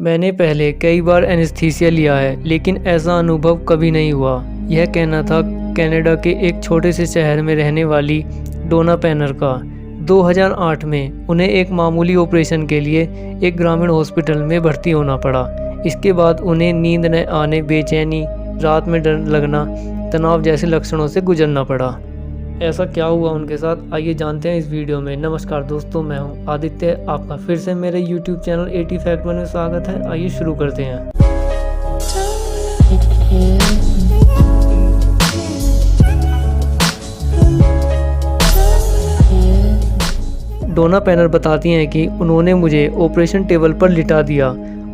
मैंने पहले कई बार एनेस्थीसिया लिया है, लेकिन ऐसा अनुभव कभी नहीं हुआ। यह कहना था कनाडा के एक छोटे से शहर में रहने वाली डोना पैनर का। 2008 में उन्हें एक मामूली ऑपरेशन के लिए एक ग्रामीण हॉस्पिटल में भर्ती होना पड़ा। इसके बाद उन्हें नींद न आने, बेचैनी, रात में डर लगना, तनाव जैसे लक्षणों से गुजरना पड़ा। ऐसा क्या हुआ उनके साथ, आइए जानते हैं इस वीडियो में। नमस्कार दोस्तों, मैं हूं आदित्य। आपका फिर से मेरे YouTube चैनल 80 फैक्ट में स्वागत है। आइए शुरू करते हैं। डोना पैनर बताती हैं कि उन्होंने मुझे ऑपरेशन टेबल पर लिटा दिया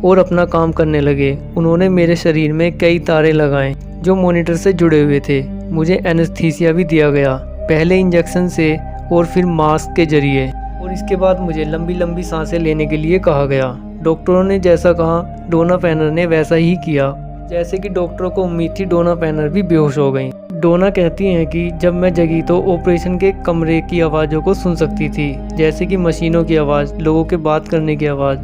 और अपना काम करने लगे। उन्होंने मेरे शरीर में कई तारे लगाए जो मॉनिटर से जुड़े हुए थे। मुझे एनेस्थीसिया भी दिया गया, पहले इंजेक्शन से और फिर मास्क के जरिए, और इसके बाद मुझे लंबी लंबी सांसें लेने के लिए कहा गया। डॉक्टरों ने जैसा कहा डोना पैनर ने वैसा ही किया। जैसे कि डॉक्टरों को उम्मीद थी, डोना पैनर भी बेहोश हो गई। डोना कहती हैं कि जब मैं जगी तो ऑपरेशन के कमरे की आवाज़ों को सुन सकती थी, जैसे कि मशीनों की आवाज़, लोगों के बात करने की आवाज़,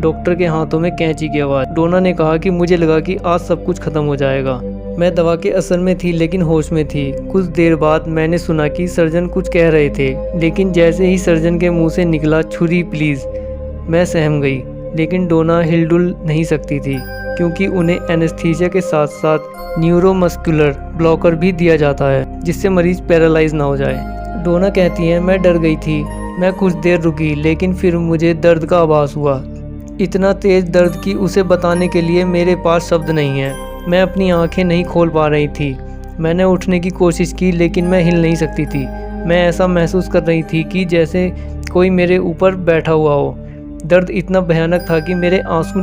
डॉक्टर के हाथों में कैंची की आवाज़। डोना ने कहा कि मुझे लगा कि आज सब कुछ खत्म हो जाएगा। मैं दवा के असर में थी लेकिन होश में थी। कुछ देर बाद मैंने सुना कि सर्जन कुछ कह रहे थे, लेकिन जैसे ही सर्जन के मुंह से निकला छुरी प्लीज़, मैं सहम गई। लेकिन डोना हिलडुल नहीं सकती थी क्योंकि उन्हें एनेस्थीसिया के साथ साथ न्यूरोमस्कुलर ब्लॉकर भी दिया जाता है, जिससे मरीज पैरालाइज ना हो जाए। डोना कहती हैं मैं डर गई थी। मैं कुछ देर रुकी लेकिन फिर मुझे दर्द का आभास हुआ, इतना तेज दर्द कि उसे बताने के लिए मेरे पास शब्द नहीं है। मैं अपनी आंखें नहीं खोल पा रही थी। मैंने उठने की कोशिश की लेकिन मैं हिल नहीं सकती थी। मैं ऐसा महसूस कर रही थी कि जैसे कोई मेरे ऊपर बैठा हुआ हो। दर्द इतना भयानक था कि मेरे आंसू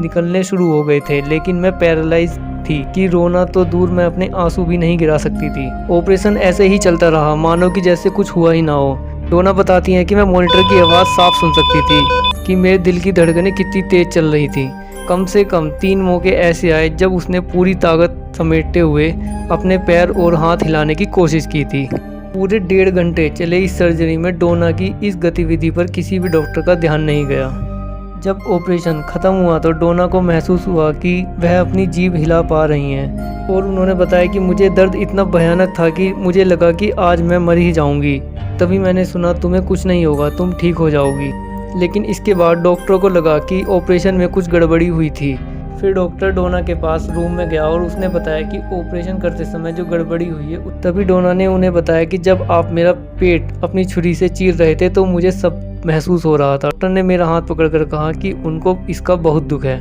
निकलने शुरू हो गए थे, लेकिन मैं पैरालाइज थी कि रोना तो दूर, मैं अपने आंसू भी नहीं गिरा सकती थी। ऑपरेशन ऐसे ही चलता रहा, मानो कि जैसे कुछ हुआ ही ना हो। डोना बताती हैं कि मैं मॉनिटर की आवाज़ साफ सुन सकती थी कि मेरे दिल की धड़कनें कितनी तेज चल रही थी। कम से कम 3 मौके ऐसे आए जब उसने पूरी ताकत समेटते हुए अपने पैर और हाथ हिलाने की कोशिश की थी। पूरे 1.5 घंटे चले इस सर्जरी में डोना की इस गतिविधि पर किसी भी डॉक्टर का ध्यान नहीं गया। जब ऑपरेशन ख़त्म हुआ तो डोना को महसूस हुआ कि वह अपनी जीभ हिला पा रही हैं, और उन्होंने बताया कि मुझे दर्द इतना भयानक था कि मुझे लगा कि आज मैं मर ही जाऊंगी। तभी मैंने सुना तुम्हें कुछ नहीं होगा, तुम ठीक हो जाओगी। लेकिन इसके बाद डॉक्टरों को लगा कि ऑपरेशन में कुछ गड़बड़ी हुई थी। फिर डॉक्टर डोना के पास रूम में गया और उसने बताया कि ऑपरेशन करते समय जो गड़बड़ी हुई है। तभी डोना ने उन्हें बताया कि जब आप मेरा पेट अपनी छुरी से चीर रहे थे तो मुझे सब महसूस हो रहा था। डॉक्टर ने मेरा हाथ पकड़कर कहा कि उनको इसका बहुत दुख है।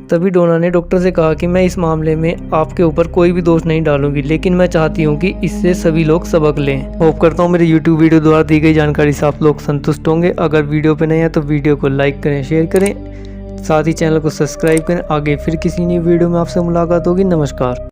तभी डोना ने डॉक्टर से कहा कि मैं इस मामले में आपके ऊपर कोई भी दोष नहीं डालूंगी, लेकिन मैं चाहती हूँ कि इससे सभी लोग सबक लें। होप करता हूँ मेरे YouTube वीडियो द्वारा दी गई जानकारी से आप लोग संतुष्ट होंगे। अगर वीडियो पे नए हैं तो वीडियो को लाइक करें, शेयर करें, साथ ही चैनल को सब्सक्राइब करें। आगे फिर किसी नई वीडियो में आपसे मुलाकात होगी। नमस्कार।